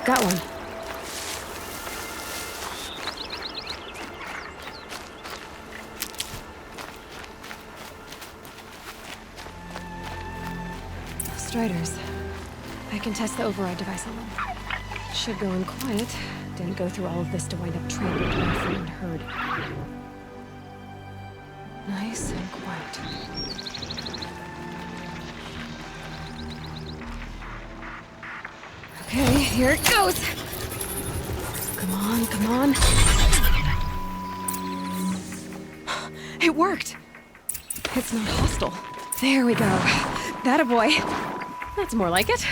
Got one. Striders. I can test the override device on them. Should go in quiet. Didn't go through all of this to wind up trained into my friend herd. Nice and quiet. Okay, here it goes! Come on, come on. It worked! It's not hostile. There we go. That a boy. That's more like it.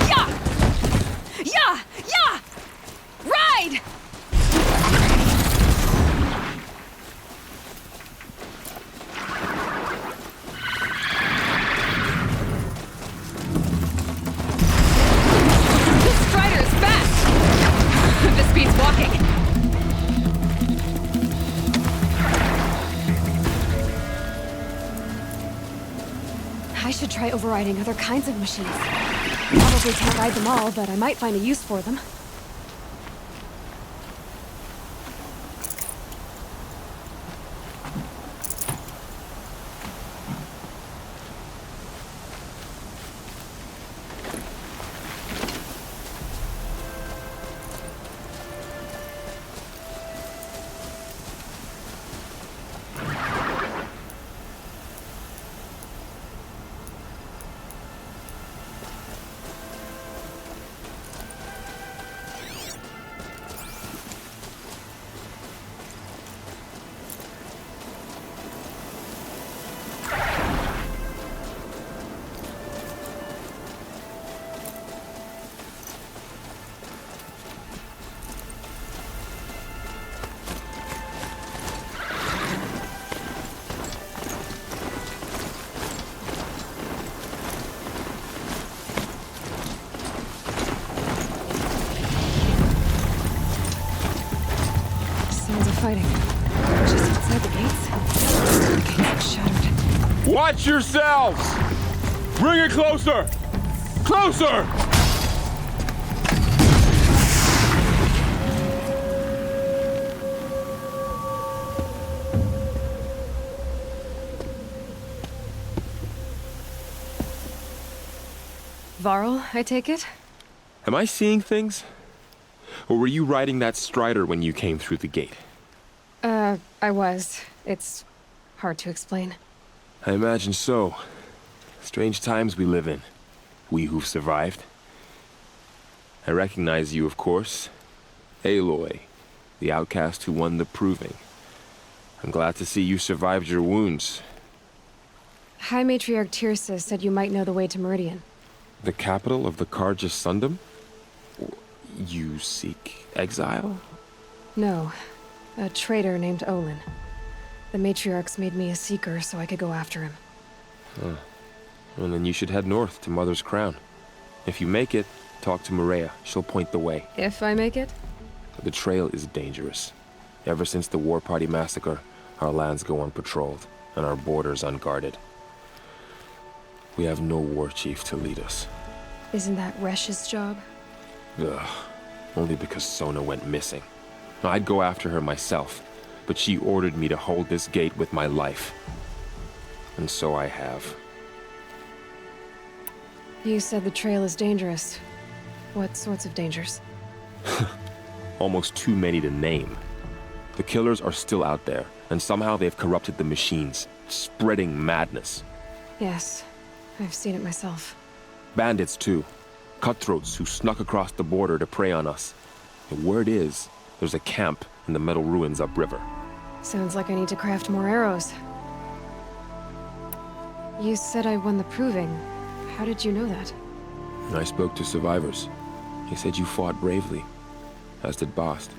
Yeah! Yeah! Yeah! Ride! This Strider is fast! This beats walking. I should try overriding other kinds of machines. Probably can't ride them all, but I might find a use for them. Fighting. Just outside the gates. The gates are shattered. Watch yourselves! Bring it closer! Closer! Varl, I take it? Am I seeing things? Or were you riding that Strider when you came through the gate? I was. It's hard to explain. I imagine so. Strange times we live in. We who've survived. I recognize you, of course. Aloy, the outcast who won the Proving. I'm glad to see you survived your wounds. High Matriarch Tirsa said you might know the way to Meridian. The capital of the Carja Sundom? You seek exile? No. A traitor named Olin. The Matriarchs made me a seeker so I could go after him. Well, then you should head north to Mother's Crown. If you make it, talk to Maria. She'll point the way. If I make it? The trail is dangerous. Ever since the War Party massacre, our lands go unpatrolled, and our borders unguarded. We have no war chief to lead us. Isn't that Resh's job? Ugh. Only because Sona went missing. I'd go after her myself, but she ordered me to hold this gate with my life. And so I have. You said the trail is dangerous. What sorts of dangers? Almost too many to name. The killers are still out there, and somehow they've corrupted the machines, spreading madness. Yes, I've seen it myself. Bandits, too. Cutthroats who snuck across the border to prey on us. The word is, there's a camp in the metal ruins upriver. Sounds like I need to craft more arrows. You said I won the Proving. How did you know that? I spoke to survivors. He said you fought bravely, as did Bast.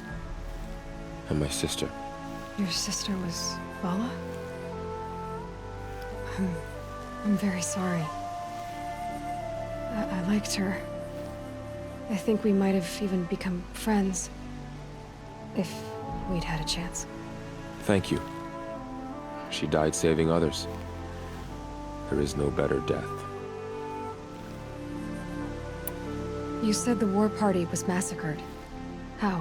And my sister. Your sister was Vala? I'm very sorry. I liked her. I think we might have even become friends. If we'd had a chance. Thank you. She died saving others. There is no better death. You said the war party was massacred. How?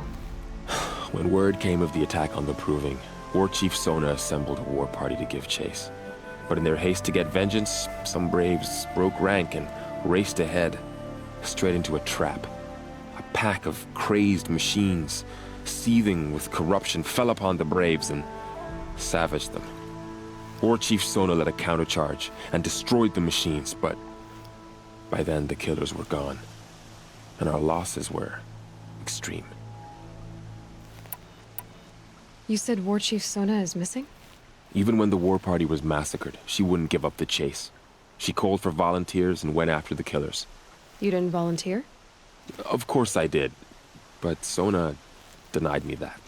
When word came of the attack on the Proving, War Chief Sona assembled a war party to give chase. But in their haste to get vengeance, some braves broke rank and raced ahead, straight into a trap. A pack of crazed machines, seething with corruption, fell upon the braves and savaged them. War Chief Sona led a countercharge and destroyed the machines, but by then the killers were gone, and our losses were extreme. You said War Chief Sona is missing? Even when the war party was massacred, she wouldn't give up the chase. She called for volunteers and went after the killers. You didn't volunteer? Of course I did, but Sona denied me that.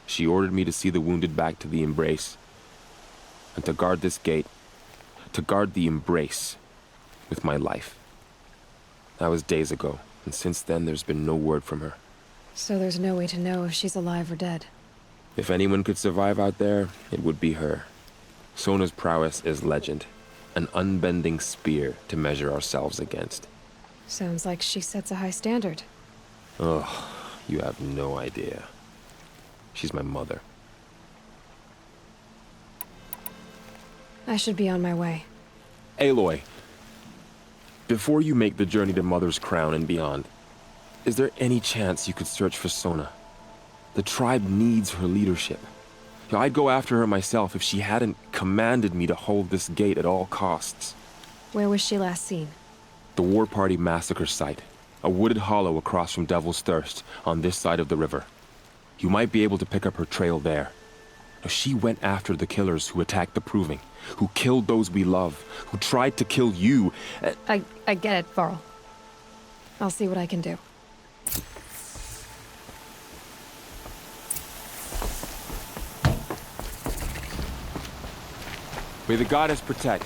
She ordered me to see the wounded back to the Embrace, and to guard this gate, to guard the Embrace with my life. That was days ago, and since then there's been no word from her. So there's no way to know if she's alive or dead. If anyone could survive out there, it would be her. Sona's prowess is legend, an unbending spear to measure ourselves against. Sounds like she sets a high standard. Ugh, you have no idea. She's my mother. I should be on my way. Aloy, before you make the journey to Mother's Crown and beyond, is there any chance you could search for Sona? The tribe needs her leadership. I'd go after her myself if she hadn't commanded me to hold this gate at all costs. Where was she last seen? The War Party massacre site. A wooded hollow across from Devil's Thirst, on this side of the river. You might be able to pick up her trail there. Now, she went after the killers who attacked the Proving, who killed those we love, who tried to kill you. I get it, Varl. I'll see what I can do. May the goddess protect.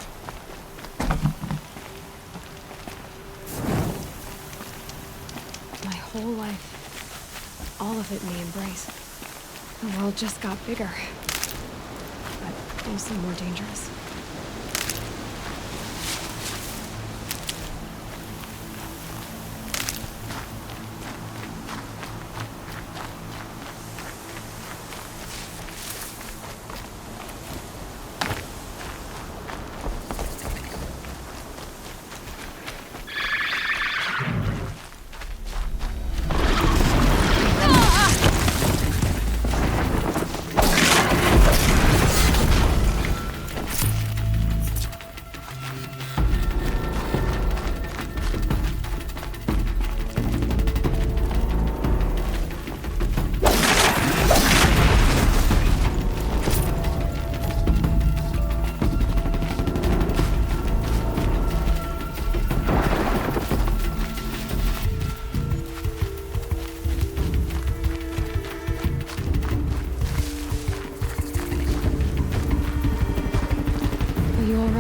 My whole life, all of it may embrace. The world just got bigger, but also more dangerous.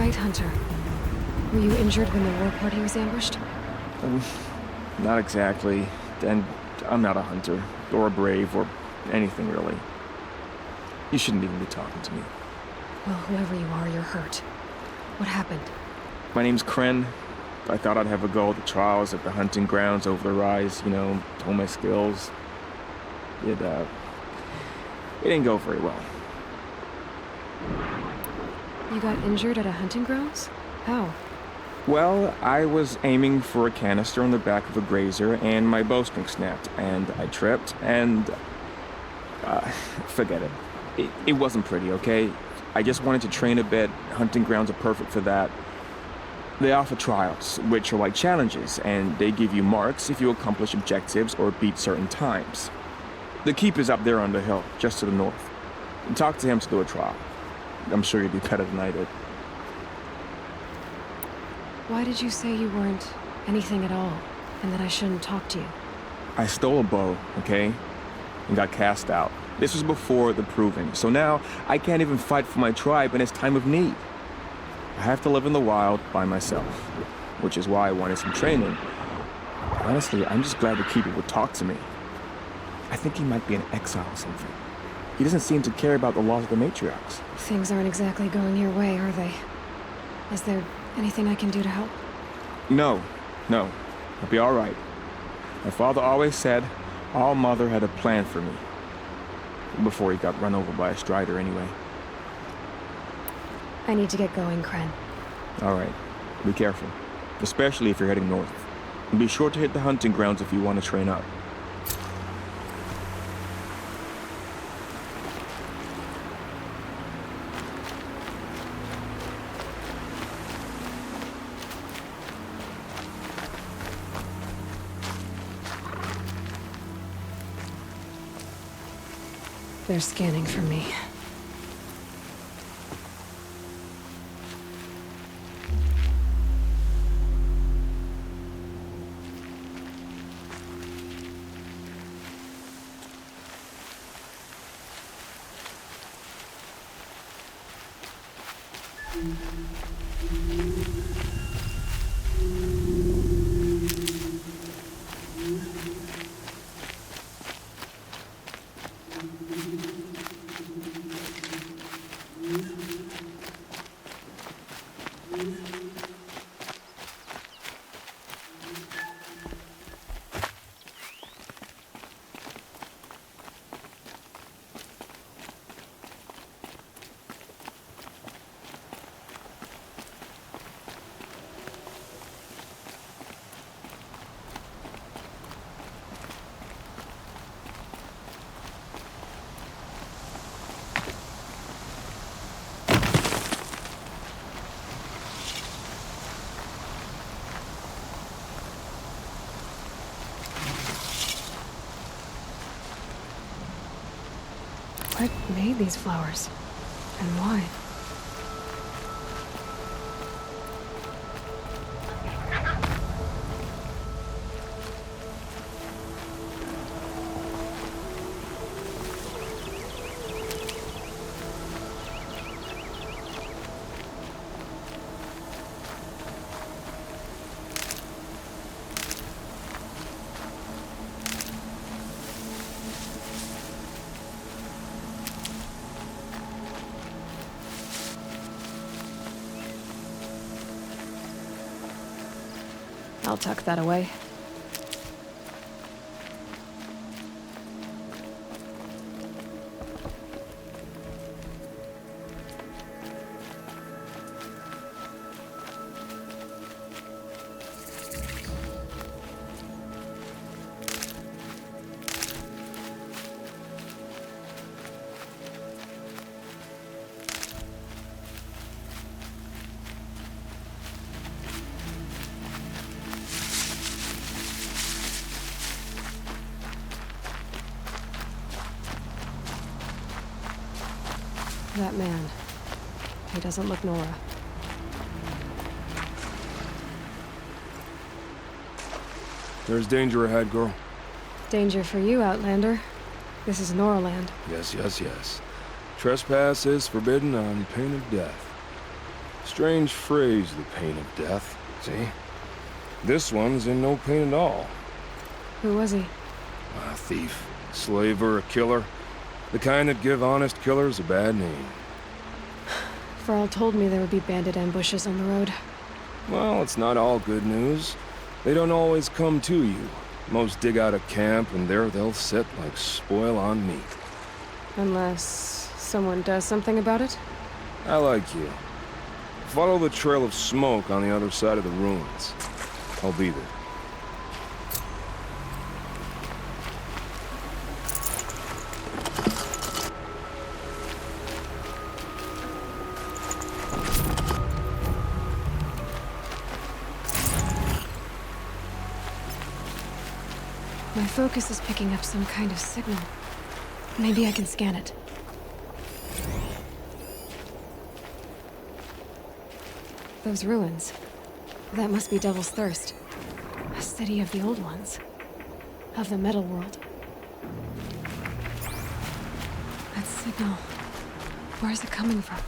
Hunter, were you injured when the war party was ambushed? Not exactly. And I'm not a hunter, or a brave, or anything really. You shouldn't even be talking to me. Well, whoever you are, you're hurt. What happened? My name's Kren. I thought I'd have a go at the trials at the hunting grounds over the rise, you know, hone my skills. It didn't go very well. You got injured at a hunting grounds? How? Well, I was aiming for a canister on the back of a grazer, and my bowstring snapped, and I tripped, and... forget it. It wasn't pretty, okay? I just wanted to train a bit. Hunting grounds are perfect for that. They offer trials, which are like challenges, and they give you marks if you accomplish objectives or beat certain times. The keep is up there on the hill, just to the north. Talk to him to do a trial. I'm sure you'd be better than I did. Why did you say you weren't anything at all, and that I shouldn't talk to you? I stole a bow, okay? And got cast out. This was before the Proving, so now I can't even fight for my tribe in its time of need. I have to live in the wild by myself, which is why I wanted some training. Honestly, I'm just glad the keeper would talk to me. I think he might be in exile or something. He doesn't seem to care about the loss of the matriarchs. Things aren't exactly going your way, are they? Is there anything I can do to help? No. I'll be all right. My father always said our mother had a plan for me. Before he got run over by a strider, anyway. I need to get going, Kren. All right. Be careful. Especially if you're heading north. And be sure to hit the hunting grounds if you want to train up. They're scanning for me. What made these flowers? And why? I'll tuck that away. That man. He doesn't look Nora. There's danger ahead, girl. Danger for you, Outlander. This is Noraland. Yes. Trespass is forbidden on pain of death. Strange phrase, the pain of death. See? This one's in no pain at all. Who was he? A thief, slaver, a killer. The kind that give honest killers a bad name. Varl told me there would be bandit ambushes on the road. Well, it's not all good news. They don't always come to you. Most dig out a camp, and there they'll sit like spoil on meat. Unless someone does something about it? I like you. Follow the trail of smoke on the other side of the ruins. I'll be there. My focus is picking up some kind of signal. Maybe I can scan it. Those ruins. That must be Devil's Thirst. A city of the old ones. Of the metal world. That signal. Where is it coming from?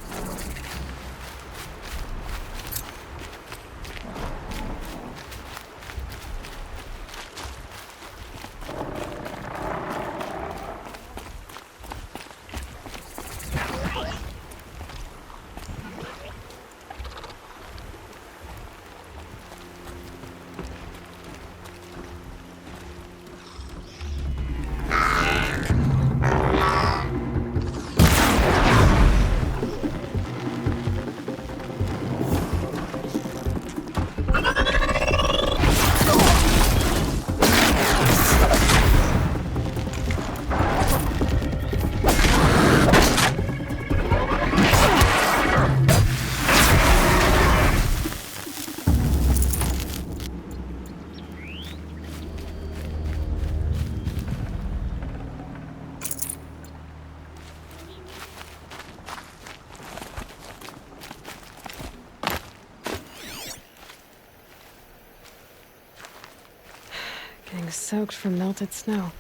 is soaked from melted snow.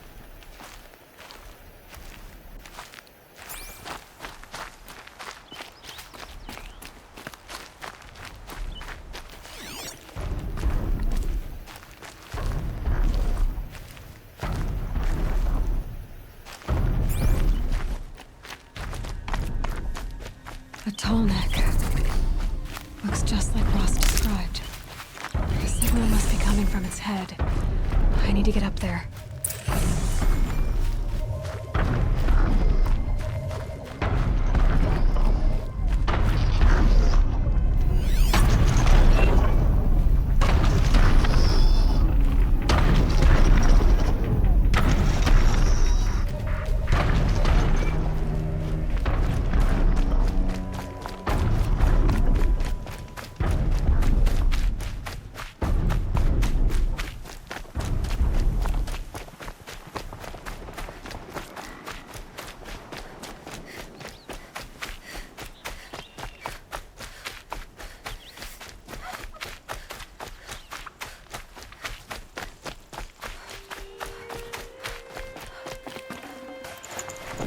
A tall neck. Looks just like Ross described. The signal must be coming from its head. I need to get up there.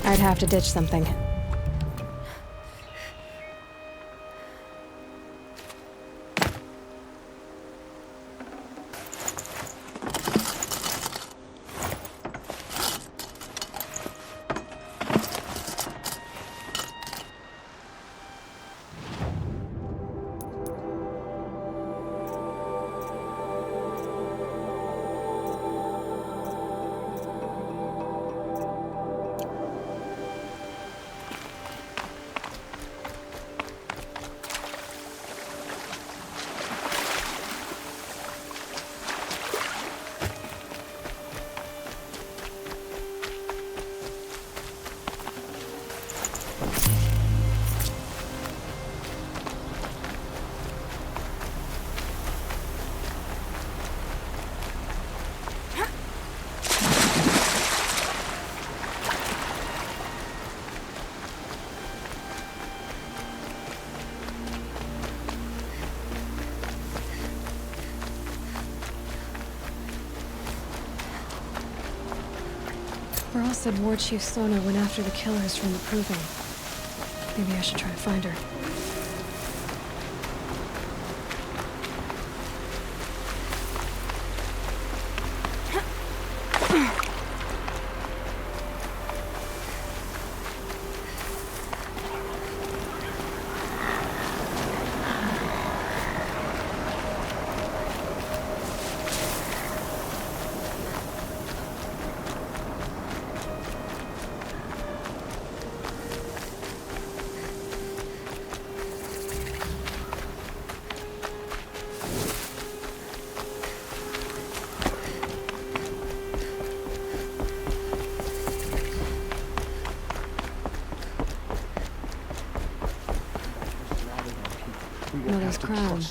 I'd have to ditch something. Ross said Ward Chief Sona went after the killers from the Proving. Maybe I should try to find her. Mother's crown.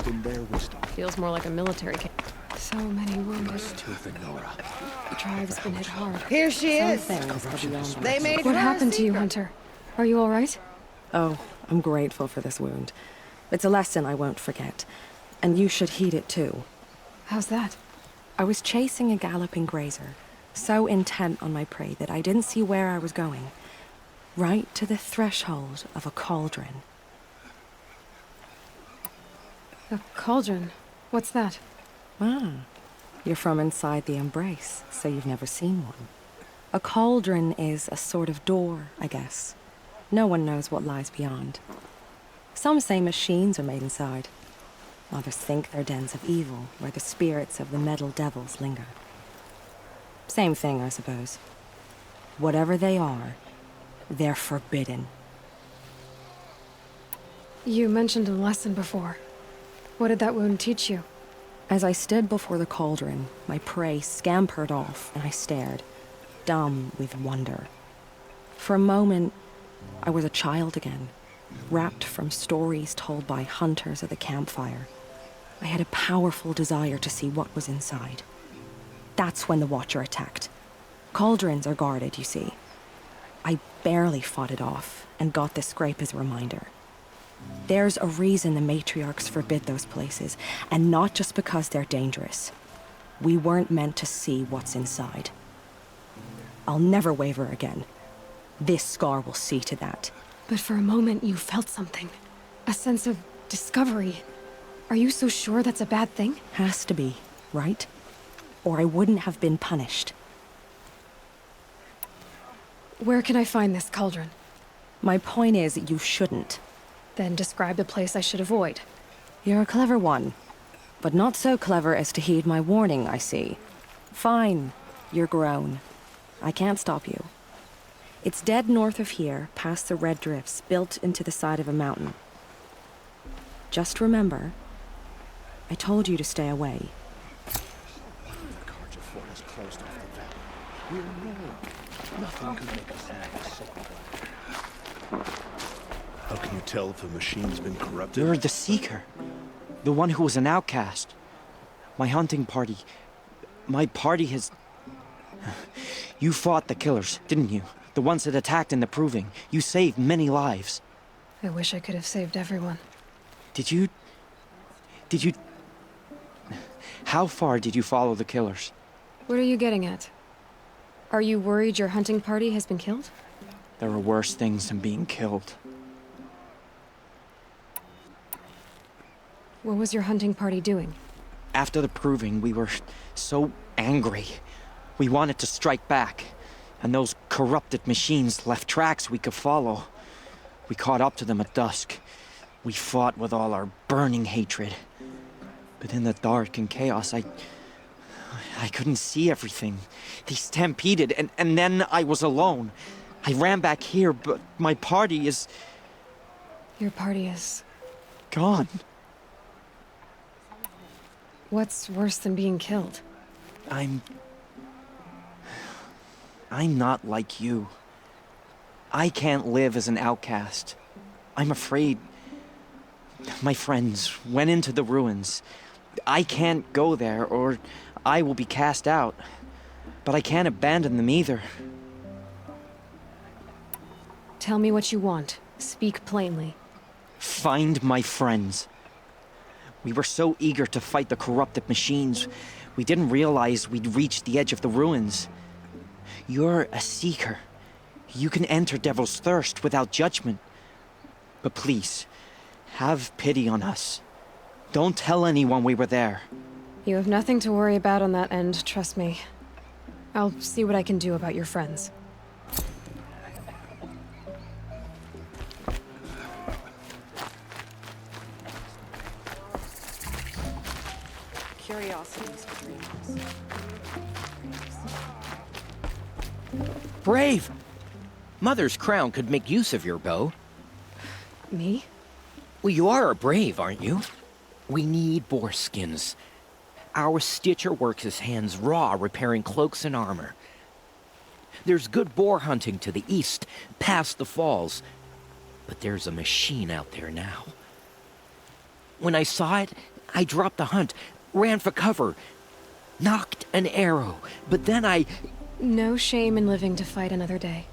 Feels more like a military camp. So many wounded. The tribe's been hit hard. Here she is. They made What her happened to you, secret. Hunter? Are you all right? Oh, I'm grateful for this wound. It's a lesson I won't forget. And you should heed it too. How's that? I was chasing a galloping grazer, so intent on my prey that I didn't see where I was going. Right to the threshold of a cauldron. A cauldron. What's that? Ah, you're from inside the Embrace, so you've never seen one. A cauldron is a sort of door, I guess. No one knows what lies beyond. Some say machines are made inside. Others think they're dens of evil, where the spirits of the metal devils linger. Same thing, I suppose. Whatever they are, they're forbidden. You mentioned a lesson before. What did that wound teach you? As I stood before the cauldron, my prey scampered off, and I stared, dumb with wonder. For a moment, I was a child again, wrapped from stories told by hunters at the campfire. I had a powerful desire to see what was inside. That's when the Watcher attacked. Cauldrons are guarded, you see. I barely fought it off, and got this scrape as a reminder. There's a reason the matriarchs forbid those places, and not just because they're dangerous. We weren't meant to see what's inside. I'll never waver again. This scar will see to that. But for a moment, you felt something. A sense of discovery. Are you so sure that's a bad thing? Has to be, right? Or I wouldn't have been punished. Where can I find this cauldron? My point is, you shouldn't. Then describe the place I should avoid. You're a clever one. But not so clever as to heed my warning, I see. Fine. You're grown. I can't stop you. It's dead north of here, past the red drifts, built into the side of a mountain. Just remember, I told you to stay away. How can you tell if the machine's been corrupted? You're the Seeker. The one who was an outcast. My hunting party. My party has... You fought the killers, didn't you? The ones that attacked in the Proving. You saved many lives. I wish I could have saved everyone. Did you... How far did you follow the killers? What are you getting at? Are you worried your hunting party has been killed? There are worse things than being killed. What was your hunting party doing? After the Proving, we were so angry. We wanted to strike back. And those corrupted machines left tracks we could follow. We caught up to them at dusk. We fought with all our burning hatred. But in the dark and chaos, I couldn't see everything. They stampeded, and then I was alone. I ran back here, but my party is... Your party is... gone. What's worse than being killed? I'm not like you. I can't live as an outcast. I'm afraid. My friends went into the ruins. I can't go there, or I will be cast out. But I can't abandon them either. Tell me what you want. Speak plainly. Find my friends. We were so eager to fight the corrupted machines, we didn't realize we'd reached the edge of the ruins. You're a Seeker. You can enter Devil's Thirst without judgment. But please, have pity on us. Don't tell anyone we were there. You have nothing to worry about on that end, trust me. I'll see what I can do about your friends. Curiosities between us. Brave! Mother's Crown could make use of your bow. Me? Well, you are a brave, aren't you? We need boar skins. Our Stitcher works his hands raw repairing cloaks and armor. There's good boar hunting to the east, past the falls. But there's a machine out there now. When I saw it, I dropped the hunt, ran for cover, knocked an arrow, but then I... No shame in living to fight another day.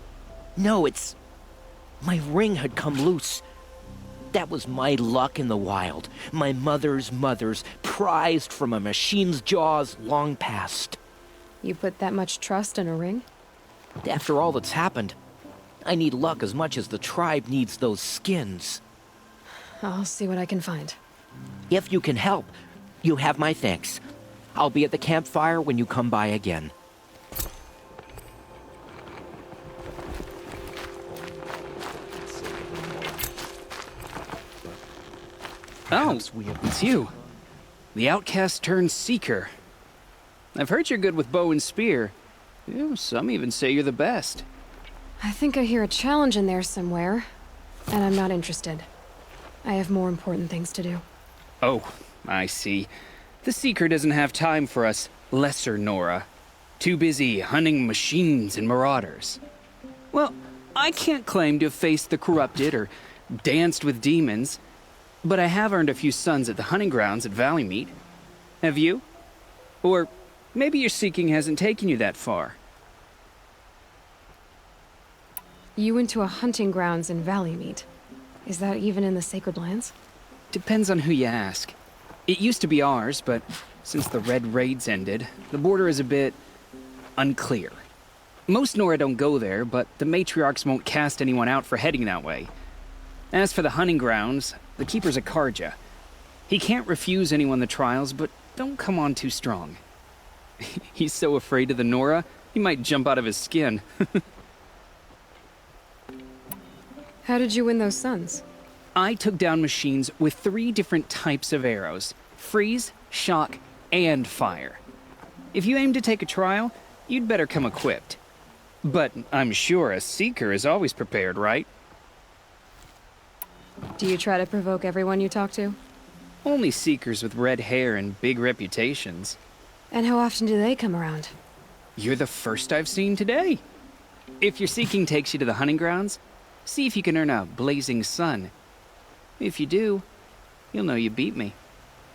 No, it's... My ring had come loose. That was my luck in the wild. My mother's prized from a machine's jaws long past. You put that much trust in a ring? After all that's happened, I need luck as much as the tribe needs those skins. I'll see what I can find. If you can help, you have my thanks. I'll be at the campfire when you come by again. Oh, it's you. The outcast turned seeker. I've heard you're good with bow and spear. Some even say you're the best. I think I hear a challenge in there somewhere, and I'm not interested. I have more important things to do. Oh, I see. The Seeker doesn't have time for us lesser Nora. Too busy hunting machines and marauders. Well, I can't claim to have faced the corrupted or danced with demons, but I have earned a few sons at the hunting grounds at Valleymeet. Have you? Or maybe your seeking hasn't taken you that far. You went to a hunting grounds in Valleymeet. Is that even in the Sacred Lands? Depends on who you ask. It used to be ours, but Since the Red Raids ended, the border is a bit unclear. Most Nora don't go there, but the matriarchs won't cast anyone out for heading that way. As for the hunting grounds, the Keeper's a Karja. He can't refuse anyone the trials, but don't come on too strong. He's so afraid of the Nora, he might jump out of his skin. How did you win those suns? I took down machines with 3 different types of arrows: freeze, shock, and fire. If you aim to take a trial, you'd better come equipped. But I'm sure a Seeker is always prepared, right? Do you try to provoke everyone you talk to? Only Seekers with red hair and big reputations. And how often do they come around? You're the first I've seen today. If your seeking takes you to the hunting grounds, see if you can earn a blazing sun. If you do, you'll know you beat me.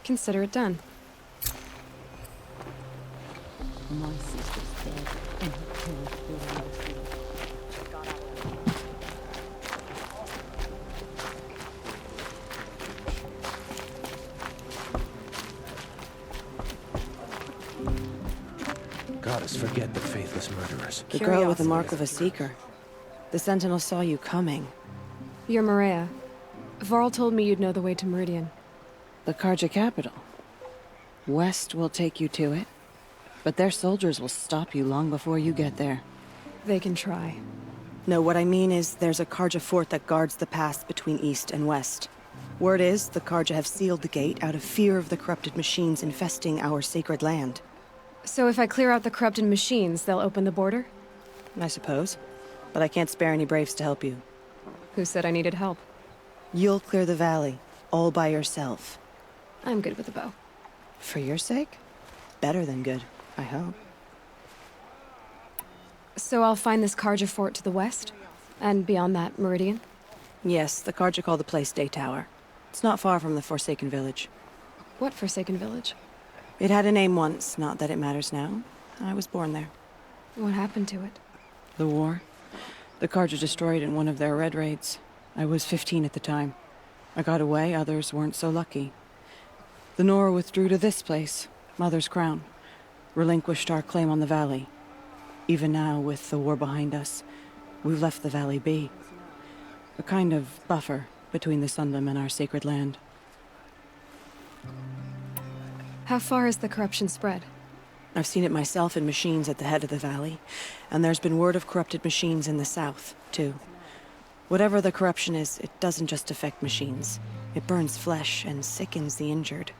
Consider it done. My sister's dead, and you killed Billy. Goddess, forget the faithless murderers. The girl with the mark of a Seeker. The Sentinel saw you coming. You're Maria. Varl told me you'd know the way to Meridian. The Karja capital. West will take you to it, but their soldiers will stop you long before you get there. They can try. No, what I mean is there's a Karja fort that guards the pass between East and West. Word is, the Karja have sealed the gate out of fear of the corrupted machines infesting our sacred land. So if I clear out the corrupted machines, they'll open the border? I suppose. But I can't spare any braves to help you. Who said I needed help? You'll clear the valley, all by yourself. I'm good with a bow. For your sake? Better than good, I hope. So I'll find this Karja fort to the west? And beyond that, Meridian? Yes, the Karja call the place Day Tower. It's not far from the Forsaken Village. What Forsaken Village? It had a name once, not that it matters now. I was born there. What happened to it? The war. The Karja destroyed in one of their red raids. I was 15 at the time. I got away, others weren't so lucky. The Nora withdrew to this place, Mother's Crown. Relinquished our claim on the valley. Even now, with the war behind us, we've left the valley be. A kind of buffer between the Sundom and our sacred land. How far has the corruption spread? I've seen it myself in machines at the head of the valley, and there's been word of corrupted machines in the south, too. Whatever the corruption is, it doesn't just affect machines. It burns flesh and sickens the injured.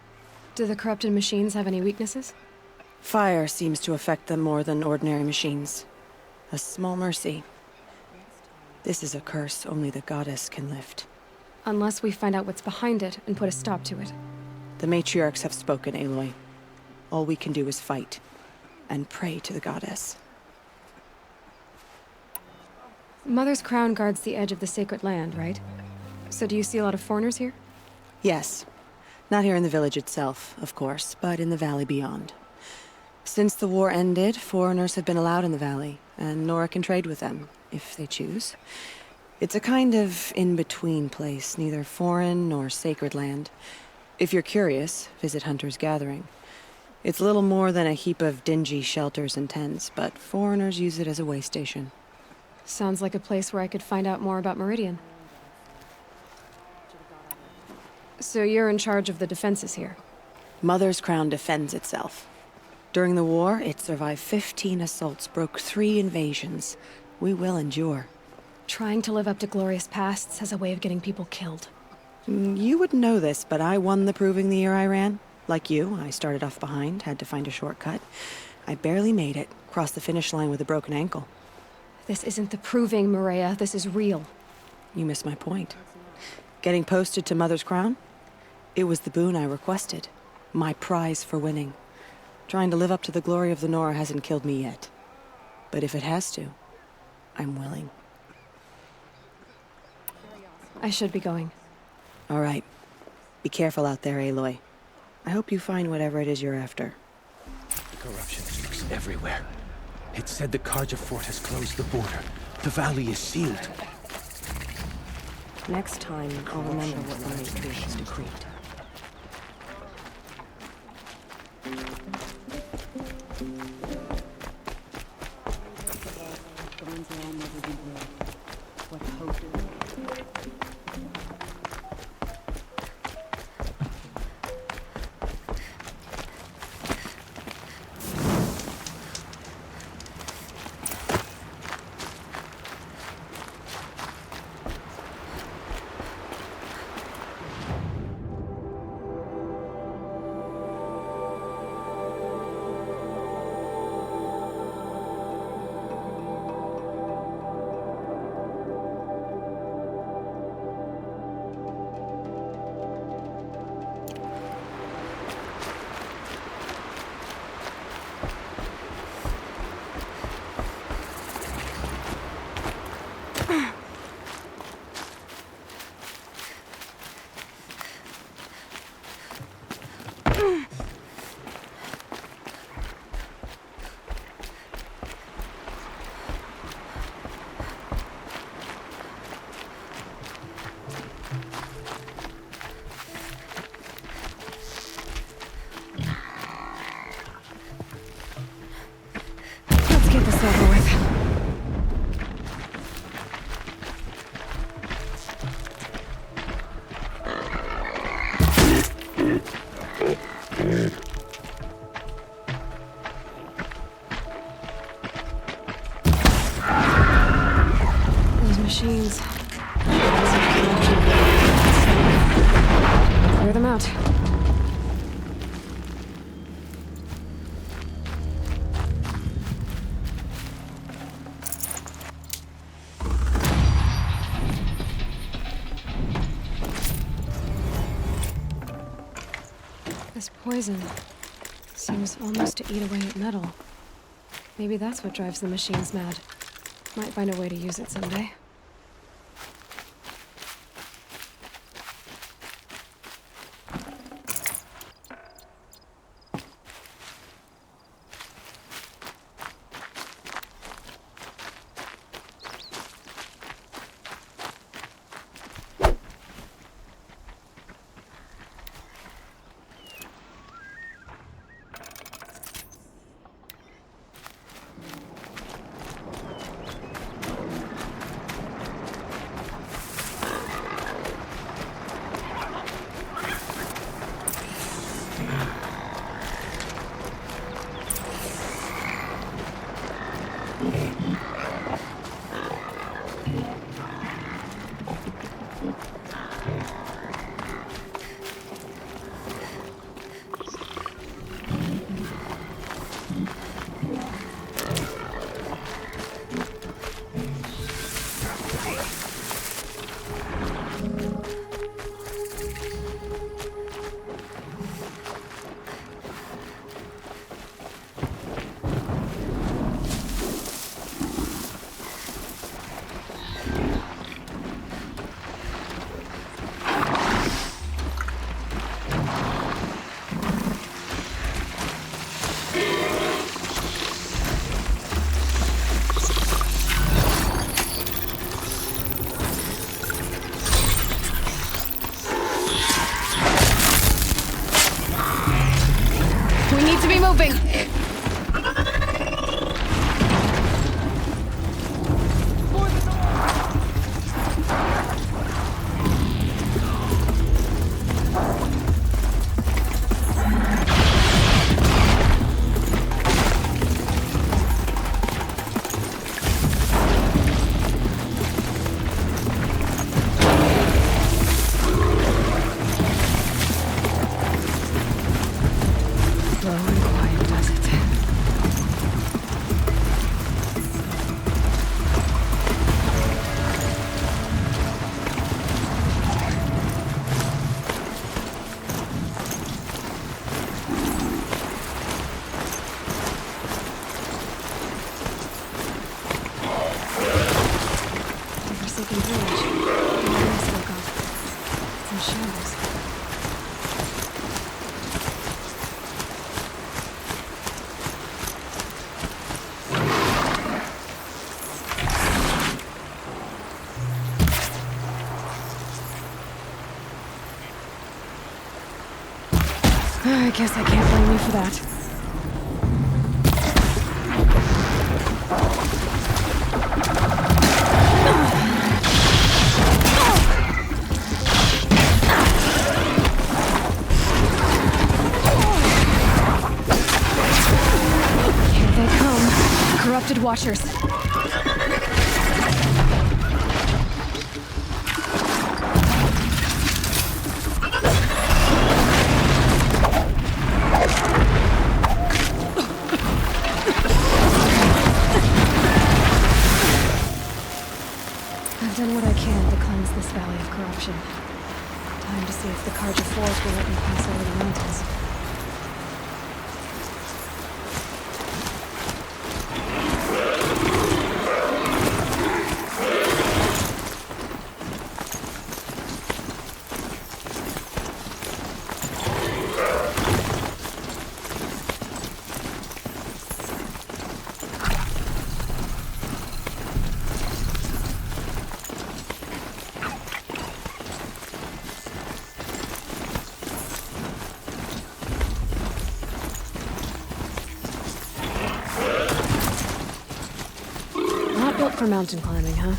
Do the corrupted machines have any weaknesses? Fire seems to affect them more than ordinary machines. A small mercy. This is a curse only the goddess can lift. Unless we find out what's behind it and put a stop to it. The matriarchs have spoken, Aloy. All we can do is fight, and pray to the goddess. Mother's Crown guards the edge of the sacred land, right? So do you see a lot of foreigners here? Yes. Not here in the village itself, of course, but in the valley beyond. Since the war ended, foreigners have been allowed in the valley, and Nora can trade with them, if they choose. It's a kind of in-between place, neither foreign nor sacred land. If you're curious, visit Hunter's Gathering. It's little more than a heap of dingy shelters and tents, but foreigners use it as a way station. Sounds like a place where I could find out more about Meridian. So you're in charge of the defenses here? Mother's Crown defends itself. During the war, it survived 15 assaults, broke 3 invasions. We will endure. Trying to live up to glorious pasts has a way of getting people killed. You wouldn't know this, but I won the proving the year I ran. Like you, I started off behind, had to find a shortcut. I barely made it, crossed the finish line with a broken ankle. This isn't the proving, Maria. This is real. You missed my point. Getting posted to Mother's Crown? It was the boon I requested. My prize for winning. Trying to live up to the glory of the Nora hasn't killed me yet. But if it has to, I'm willing. I should be going. All right. Be careful out there, Aloy. I hope you find whatever it is you're after. The corruption is loose everywhere. It said the Karja fort has closed the border. The valley is sealed. Next time, I'll remember what the matriarchs decreed. Let's get this over with. Those machines. Clear them out. This poison seems almost to eat away at metal. Maybe that's what drives the machines mad. Might find a way to use it someday. We need to be moving! Slow and quiet does it. The Forsaken Village. The one I spoke of. It's in shambles. I guess I can't blame you for that. Here they come. Corrupted Watchers. I've done what I can to cleanse this valley of corruption. Time to see if the Carja Fort will let me pass over the mountains. for mountain climbing, huh?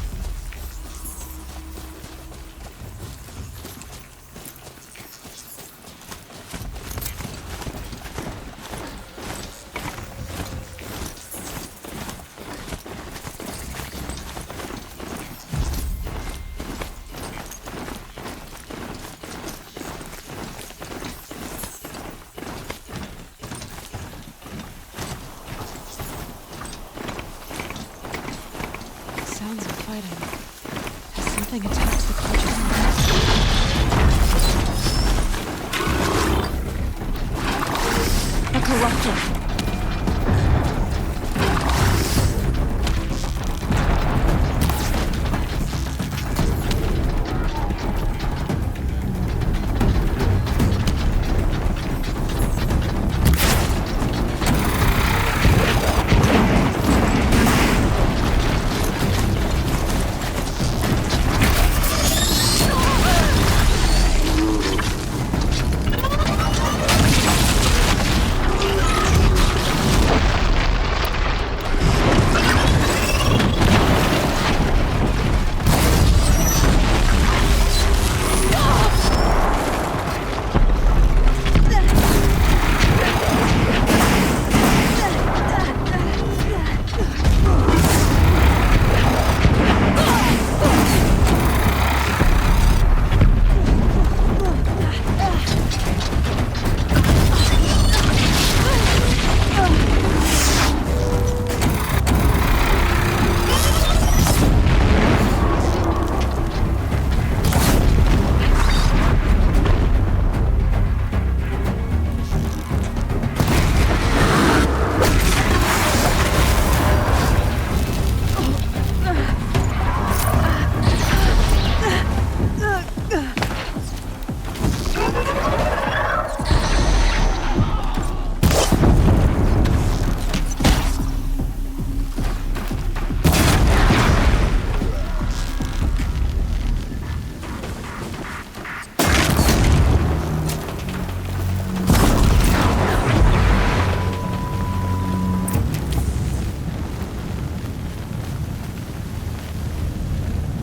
Sounds of fighting. Has something attacked the Carja? A corruptor.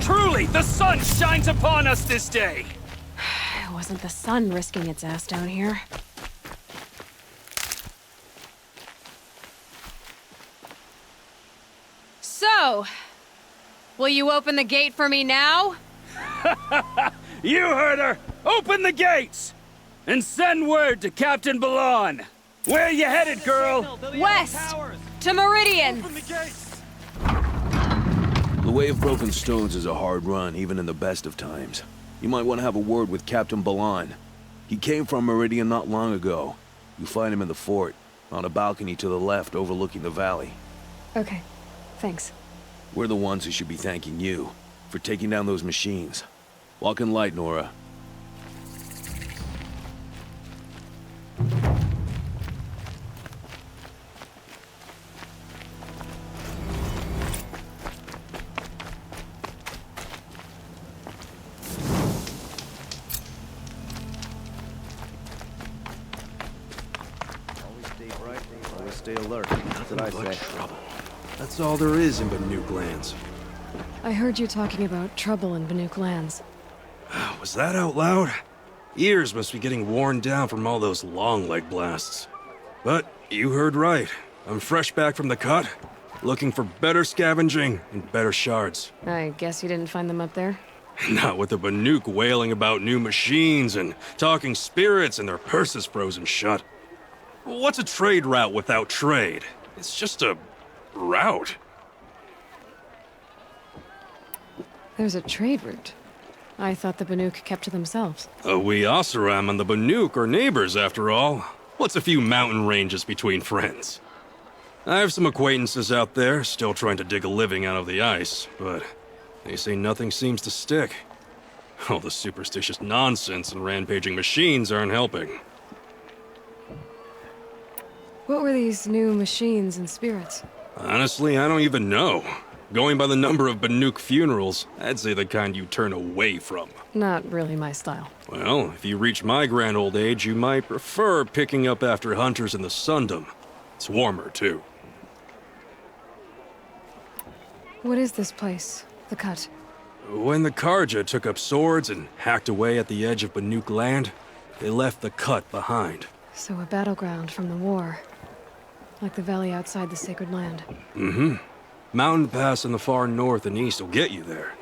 Truly, the sun shines upon us this day! It wasn't the sun risking its ass down here. So, will you open the gate for me now? You heard her! Open the gates! And send word to Captain Balan! Where you headed, girl? West! To Meridian! The Way of Broken Stones is a hard run, even in the best of times. You might want to have a word with Captain Balan. He came from Meridian not long ago. You'll find him in the fort, on a balcony to the left overlooking the valley. Okay, thanks. We're the ones who should be thanking you for taking down those machines. Walk in light, Nora. Stay alert. That's what I say. Trouble. That's all there is in Banuk lands. I heard you talking about trouble in Banuk lands. Was that out loud? Ears must be getting worn down from all those long leg blasts. But you heard right. I'm fresh back from the cut, looking for better scavenging and better shards. I guess you didn't find them up there? Not with the Banuk wailing about new machines and talking spirits and their purses frozen shut. What's a trade route without trade? It's just a route. There's a trade route. I thought the Banuk kept to themselves. We Oseram and the Banuk are neighbors, after all. What's a few mountain ranges between friends? I have some acquaintances out there, still trying to dig a living out of the ice, but they say nothing seems to stick. All the superstitious nonsense and rampaging machines aren't helping. What were these new machines and spirits? Honestly, I don't even know. Going by the number of Banuk funerals, I'd say the kind you turn away from. Not really my style. Well, if you reach my grand old age, you might prefer picking up after hunters in the Sundom. It's warmer, too. What is this place? The Cut? When the Karja took up swords and hacked away at the edge of Banuk land, they left the Cut behind. So a battleground from the war. Like the valley outside the Sacred Land. Mm-hmm. Mountain Pass in the far north and east will get you there.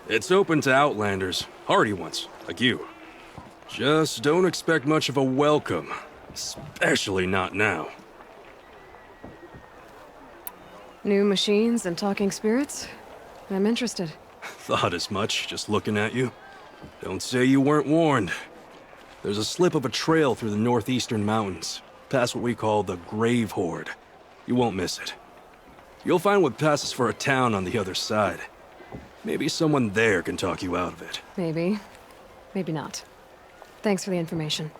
It's open to outlanders, hardy ones, like you. Just don't expect much of a welcome, especially not now. New machines and talking spirits? I'm interested. Thought as much, just looking at you. Don't say you weren't warned. There's a slip of a trail through the northeastern mountains, past what we call the Grave Horde. You won't miss it. You'll find what passes for a town on the other side. Maybe someone there can talk you out of it. Maybe. Maybe not. Thanks for the information.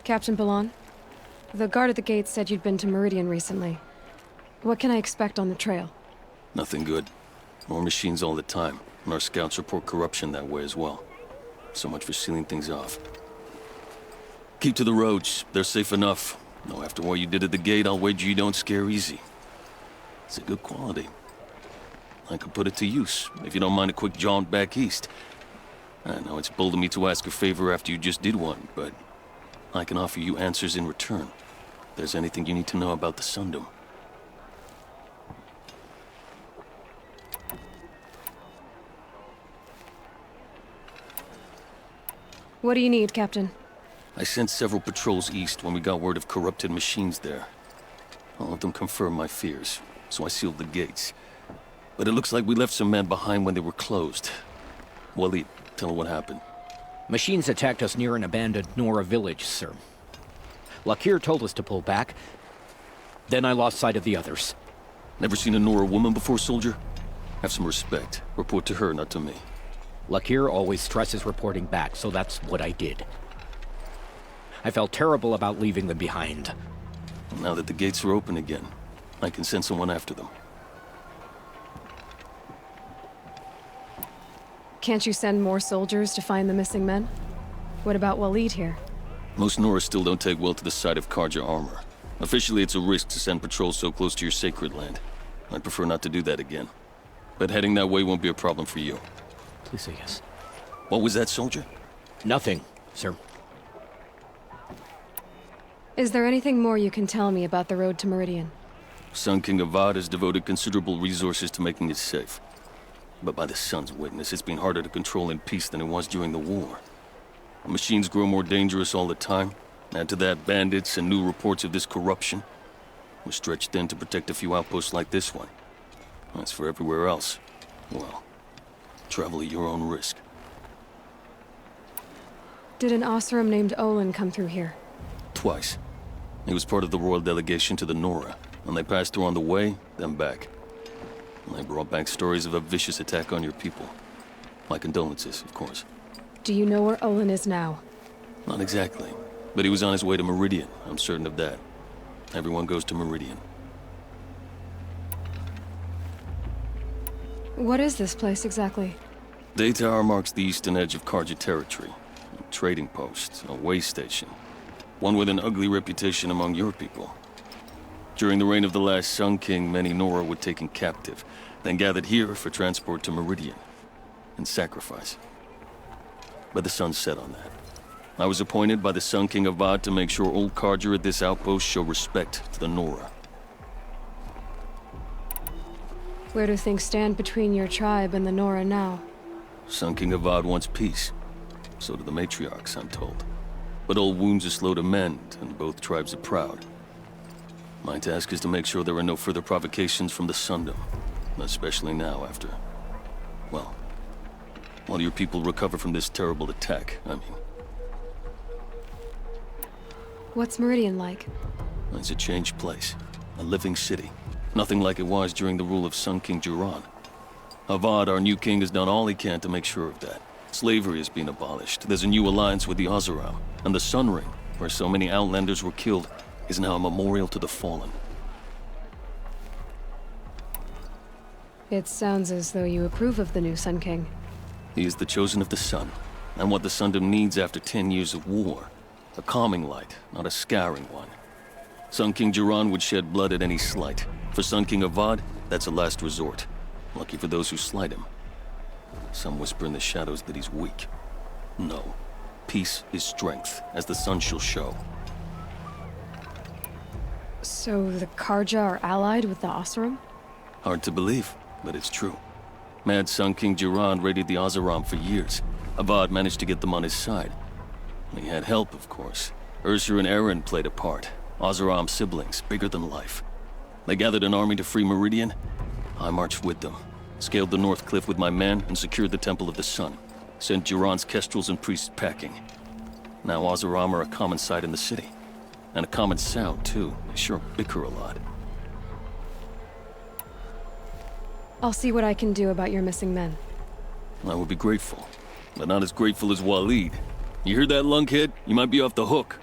Captain Balan, the guard at the gate said you'd been to Meridian recently. What can I expect on the trail? Nothing good. More machines all the time, and our scouts report corruption that way as well. So much for sealing things off. Keep to the roads. They're safe enough. Though after what you did at the gate, I'll wager you don't scare easy. It's a good quality. I could put it to use, if you don't mind a quick jaunt back east. I know it's bold of me to ask a favor after you just did one, but I can offer you answers in return. If there's anything you need to know about the Sundom. What do you need, Captain? I sent several patrols east when we got word of corrupted machines there. All of them confirmed my fears, so I sealed the gates. But it looks like we left some men behind when they were closed. Waleed, tell her what happened. Machines attacked us near an abandoned Nora village, sir. Lakir told us to pull back. Then I lost sight of the others. Never seen a Nora woman before, soldier? Have some respect. Report to her, not to me. Lakir always stresses reporting back, so that's what I did. I felt terrible about leaving them behind. Now that the gates are open again, I can send someone after them. Can't you send more soldiers to find the missing men? What about Waleed here? Most Nora still don't take well to the sight of Karja armor. Officially, it's a risk to send patrols so close to your sacred land. I'd prefer not to do that again. But heading that way won't be a problem for you. Please say yes. What was that, soldier? Nothing, sir. Is there anything more you can tell me about the road to Meridian? Sun King Avad has devoted considerable resources to making it safe. But by the Sun's witness, it's been harder to control in peace than it was during the war. The machines grow more dangerous all the time. Add to that bandits and new reports of this corruption. We're stretched thin to protect a few outposts like this one. As for everywhere else, well, travel at your own risk. Did an Oseram named Olin come through here? Twice. He was part of the royal delegation to the Nora, and they passed through on the way, then back. And they brought back stories of a vicious attack on your people. My condolences, of course. Do you know where Olin is now? Not exactly, but he was on his way to Meridian, I'm certain of that. Everyone goes to Meridian. What is this place exactly? Daytower marks the eastern edge of Karja territory. A trading post, a way station. One with an ugly reputation among your people. During the reign of the last Sun King, many Nora were taken captive, then gathered here for transport to Meridian, and sacrifice. But the sun set on that. I was appointed by the Sun King Avad to make sure old Karja at this outpost show respect to the Nora. Where do things stand between your tribe and the Nora now? Sun King Avad wants peace. So do the matriarchs, I'm told. But old wounds are slow to mend, and both tribes are proud. My task is to make sure there are no further provocations from the Sundom. Especially now after... well, while your people recover from this terrible attack, I mean. What's Meridian like? It's a changed place. A living city. Nothing like it was during the rule of Sun King Jiran. Avad, our new king, has done all he can to make sure of that. Slavery has been abolished. There's a new alliance with the Oseram. And the Sun Ring, where so many Outlanders were killed, is now a memorial to the fallen. It sounds as though you approve of the new Sun King. He is the chosen of the Sun, and what the Sundom needs after 10 years of war. A calming light, not a scouring one. Sun King Jiran would shed blood at any slight. For Sun King Avad, that's a last resort. Lucky for those who slight him. Some whisper in the shadows that he's weak. No. Peace is strength, as the sun shall show. So the Karja are allied with the Oseram? Hard to believe, but it's true. Mad Sun King Jiran raided the Oseram for years. Avad managed to get them on his side. He had help, of course. Ursur and Eren played a part. Oseram siblings, bigger than life. They gathered an army to free Meridian. I marched with them. Scaled the North Cliff with my men and secured the Temple of the Sun. Sent Jiran's kestrels and priests packing. Now Oseram are a common sight in the city. And a common sound, too. They sure bicker a lot. I'll see what I can do about your missing men. I would be grateful. But not as grateful as Waleed. You hear that, lunkhead? You might be off the hook.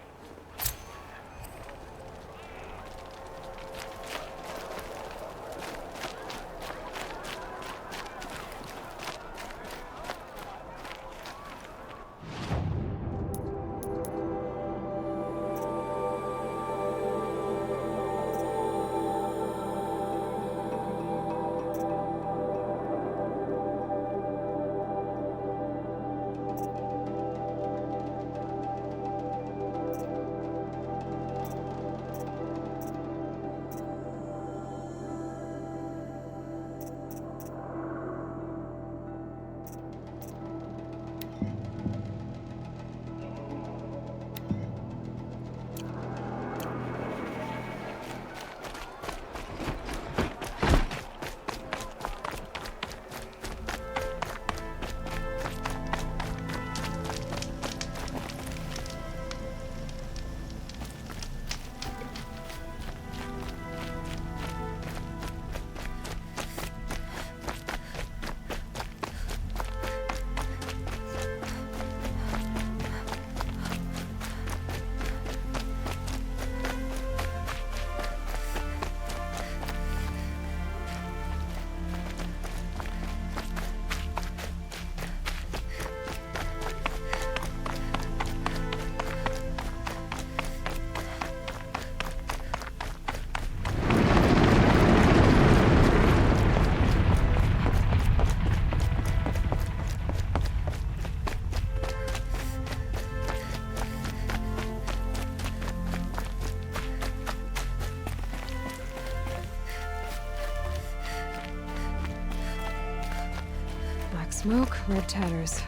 Smoke, red tatters.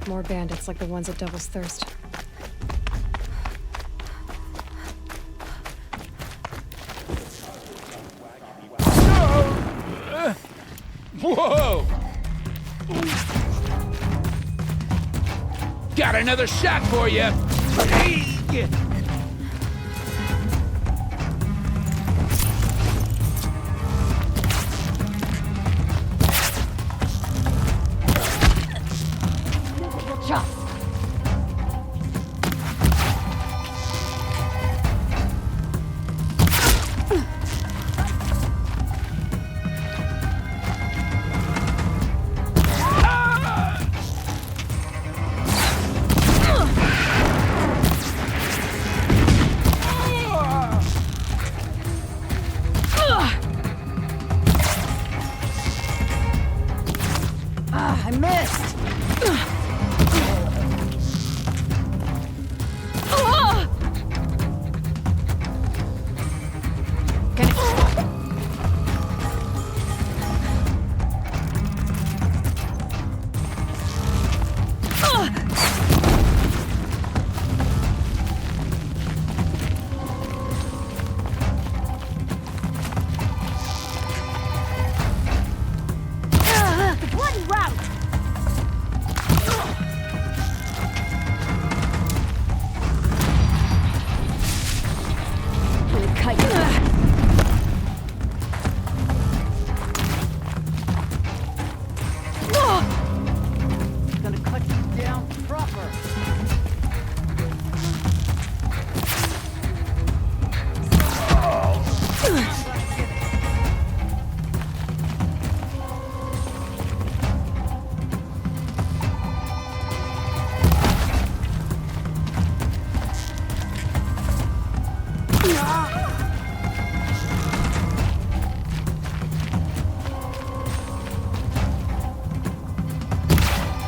More bandits like the ones at Devil's Thirst. Whoa! Got another shot for you!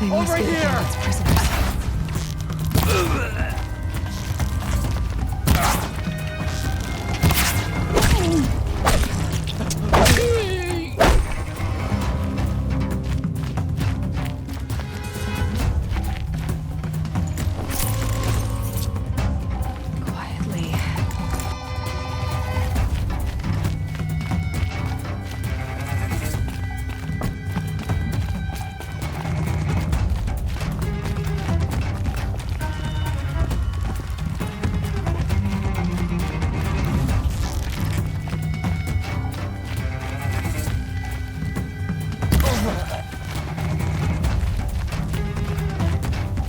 They must be the Gauntlet's prisoners. Quietly.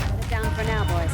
Put it down for now, boys.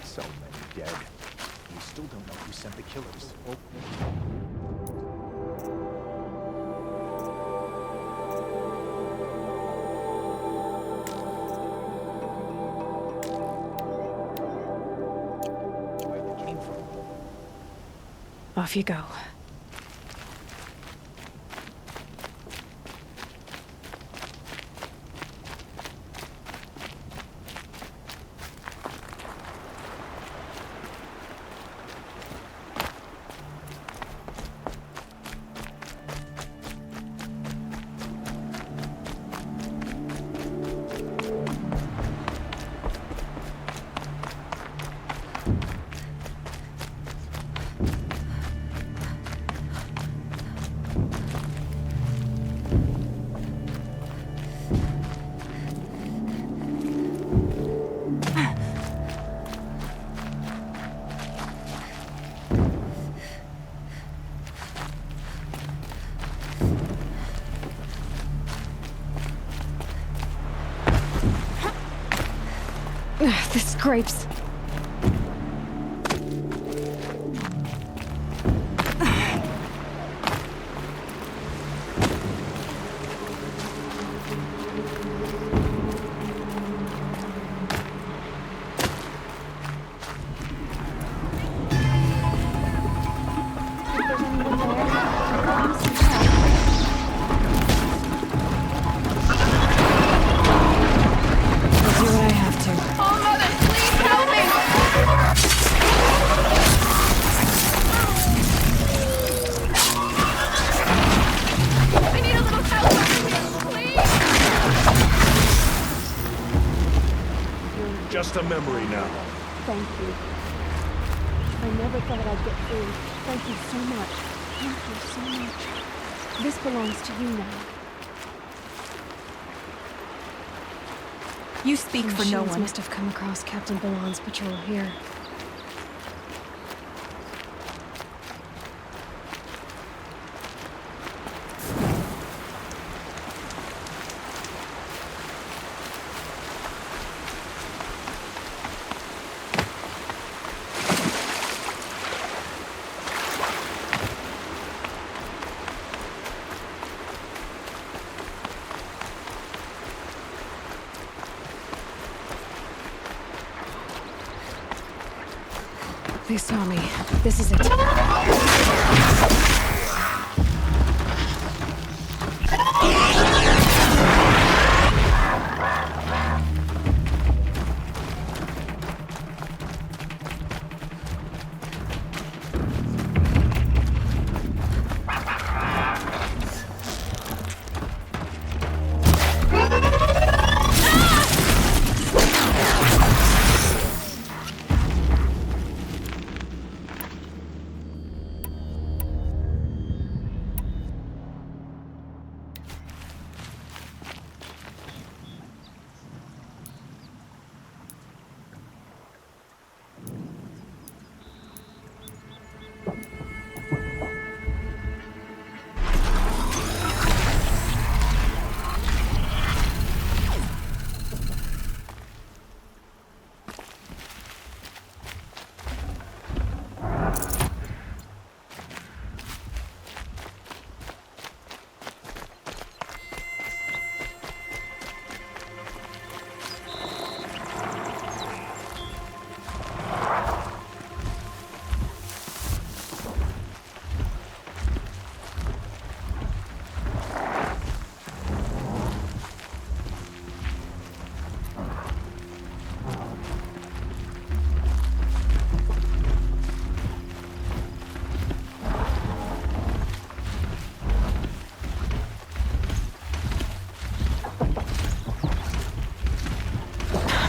So many dead. We still don't know who sent the killers. Where they came from. Off you go. The scrapes. Just a memory now. Thank you. I I never thought I'd get through. Thank you so much. Thank you so much. This belongs to you now. You speak The for no machines one. must have come across Captain Balan's patrol here. They saw me. This is it.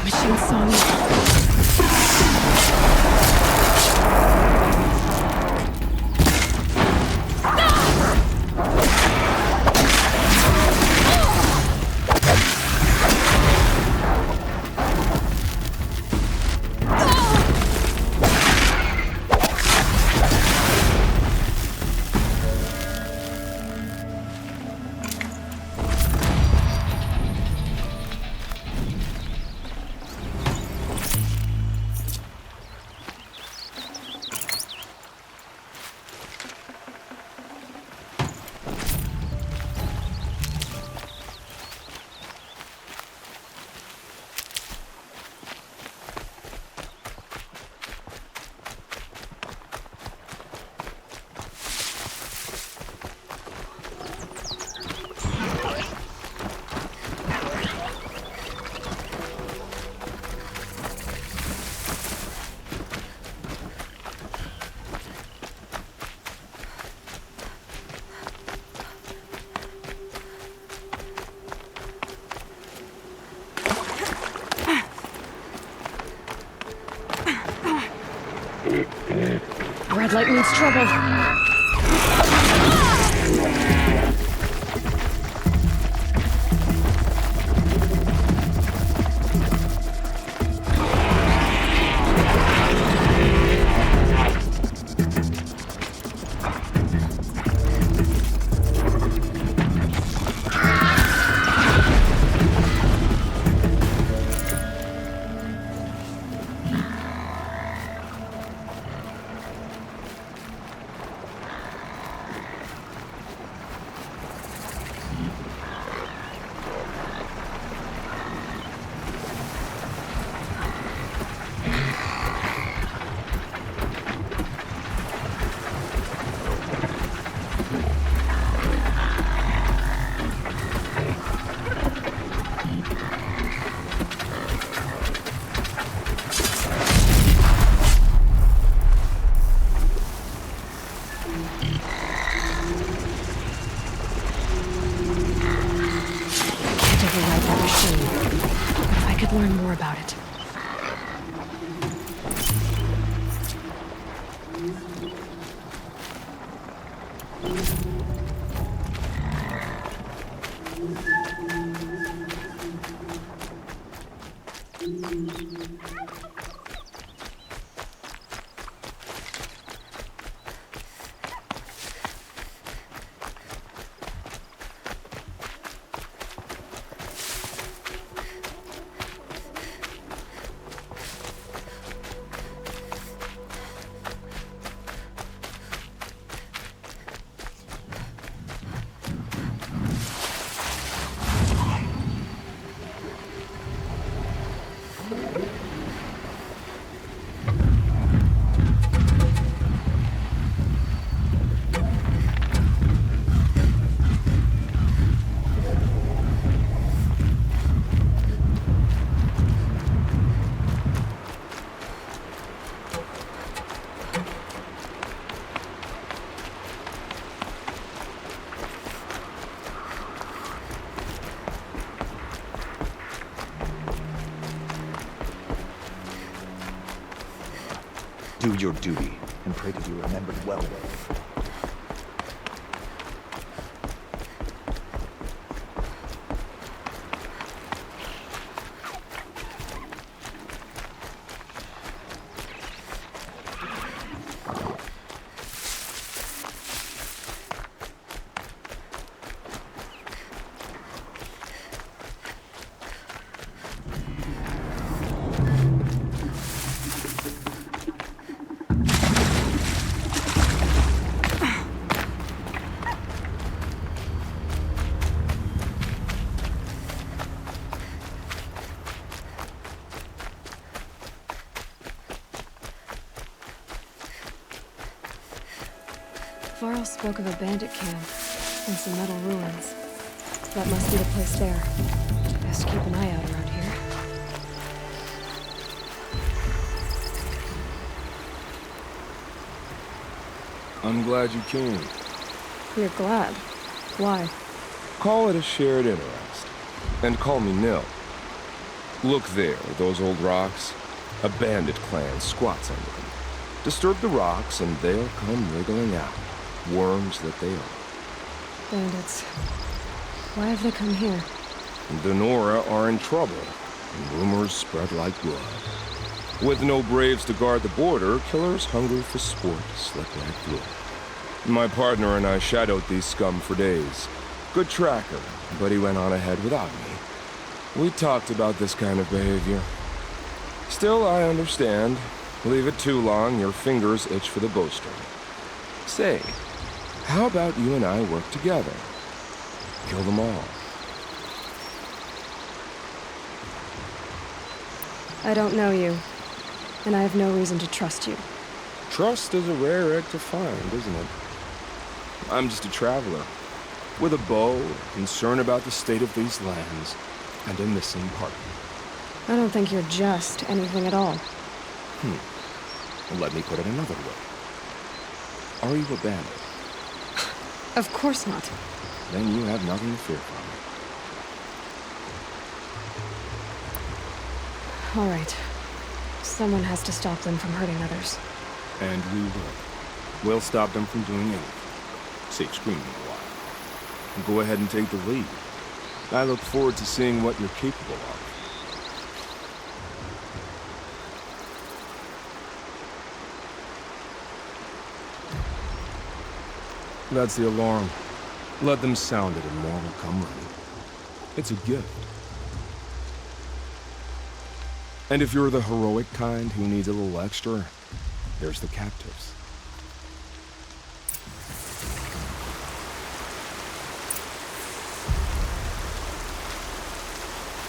Machine saw me. Red light means trouble. Learn more about it. Do your duty, and pray to be remembered well. Varl spoke of a bandit camp and some metal ruins. That must be the place there. Best keep an eye out around here. I'm glad you came. You're glad. Why? Call it a shared interest. And call me Nil. Look there, those old rocks. A bandit clan squats under them. Disturb the rocks and they'll come wriggling out. Worms that they are. Bandits. Why have they come here? The Nora are in trouble, and rumors spread like blood. With no braves to guard the border, killers hungry for sport slip right through. My partner and I shadowed these scum for days. Good tracker, but he went on ahead without me. We talked about this kind of behavior. Still, I understand. Leave it too long, your fingers itch for the bowstring. Say, how about you and I work together? Kill them all. I don't know you, and I have no reason to trust you. Trust is a rare egg to find, isn't it? I'm just a traveler, with a bow, concerned about the state of these lands, and a missing partner. I don't think you're just anything at all. Let me put it another way. Are you a bandit? Of course not. Then you have nothing to fear from me. All right. Someone has to stop them from hurting others. And we will. We'll stop them from doing anything. Save screaming a while. Go ahead and take the lead. I look forward to seeing what you're capable of. That's the alarm. Let them sound it and more will come running. It's a gift. And if you're the heroic kind who needs a little extra, there's the captives.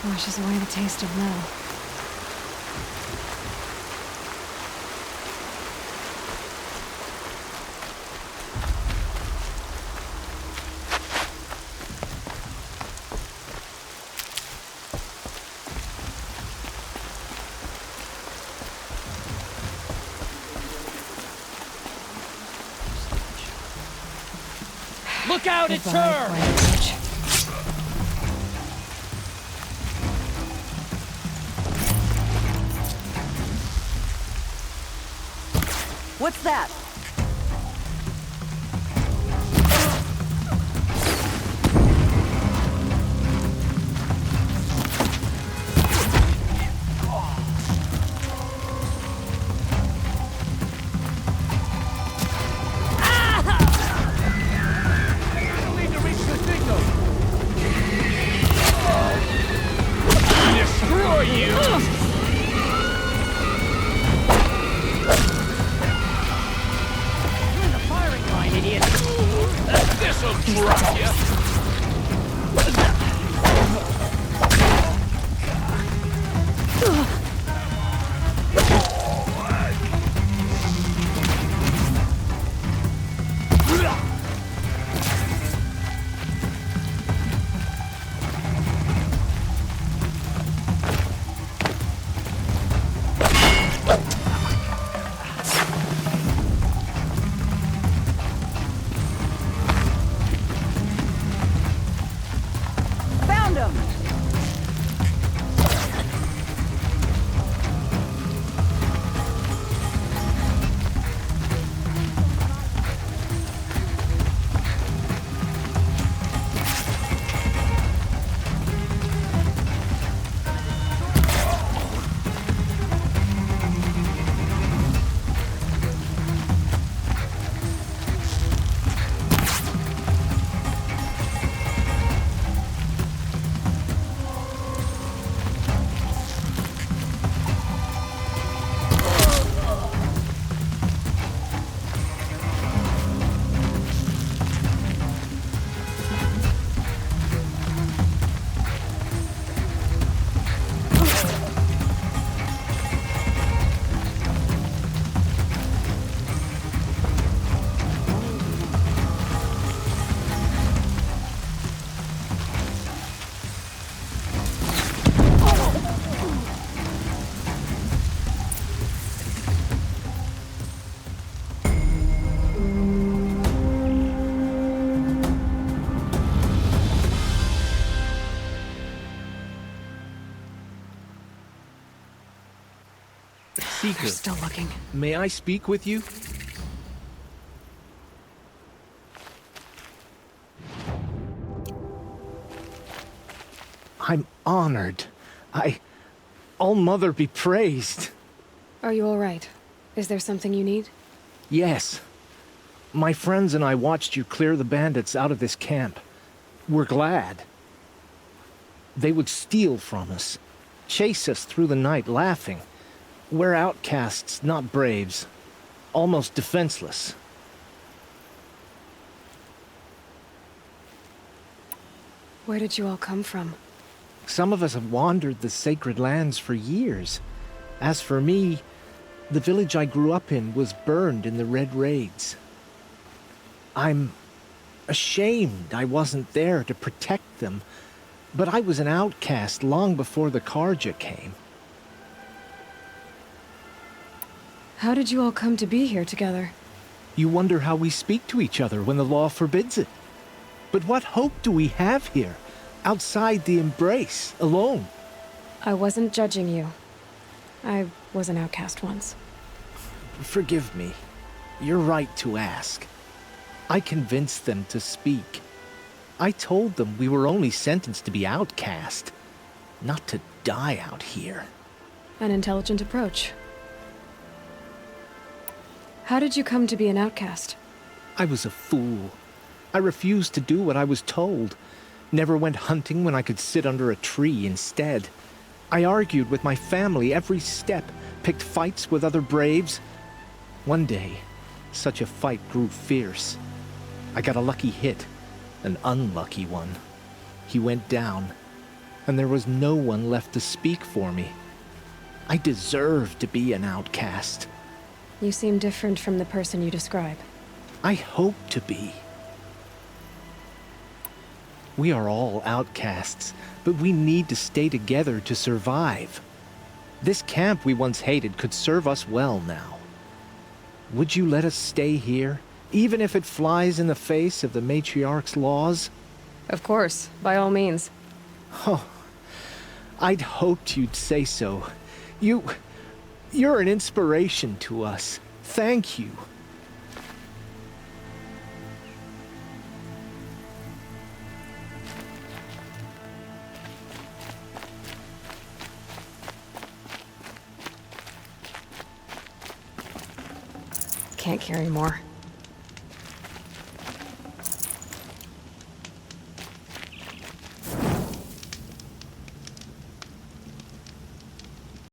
Washes away the taste of Mel. Look out, it's Goodbye, her! Quiet Witch. What's that? idiot! This'll drop you! Found him! Seeker, They're still looking. may I speak with you? I'm honored. All-Mother be praised. Are you all right? Is there something you need? Yes. My friends and I watched you clear the bandits out of this camp. We're glad. They would steal from us, chase us through the night laughing. We're outcasts, not braves. Almost defenseless. Where did you all come from? Some of us have wandered the sacred lands for years. As for me, the village I grew up in was burned in the Red Raids. I'm ashamed I wasn't there to protect them, but I was an outcast long before the Karja came. How did you all come to be here together? You wonder how we speak to each other when the law forbids it. But what hope do we have here, outside the embrace, alone? I wasn't judging you. I was an outcast once. Forgive me. You're right to ask. I convinced them to speak. I told them we were only sentenced to be outcast, not to die out here. An intelligent approach. How did you come to be an outcast? I was a fool. I refused to do what I was told. Never went hunting when I could sit under a tree instead. I argued with my family every step, picked fights with other braves. One day, such a fight grew fierce. I got a lucky hit, an unlucky one. He went down, and there was no one left to speak for me. I deserved to be an outcast. You seem different from the person you describe. I hope to be. We are all outcasts, but we need to stay together to survive. This camp we once hated could serve us well now. Would you let us stay here, even if it flies in the face of the matriarch's laws? Of course, by all means. Oh, I'd hoped you'd say so. You're an inspiration to us. Thank you. Can't carry more.